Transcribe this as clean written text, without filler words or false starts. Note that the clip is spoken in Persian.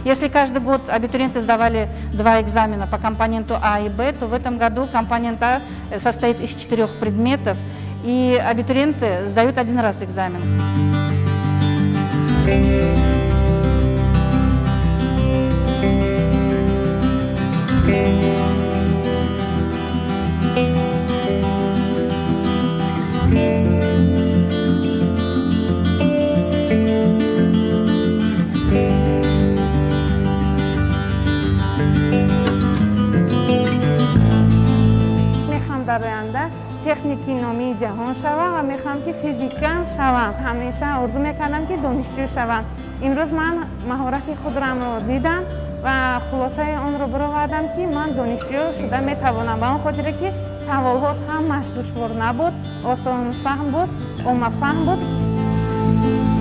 Если каждый год абитуриенты сдавали 2 экзамена по компоненту А и Б, то в этом году компонент А состоит из 4 предметов, и абитуриенты сдают 1 раз экзамен. در آینده تکنیکی نامی جهان شوم و میخوام که فیزیکم شوم. همیشه آرزو میکردم که دانشجو شوم. امروز من مهارت خودم رو دیدم و خلاصه اون رو برآوردم که من دانشجو شده میتوانم. به اون خاطر که سوالهاش هم دشوار نبود، آسان فهم بود، عامه فهم بود.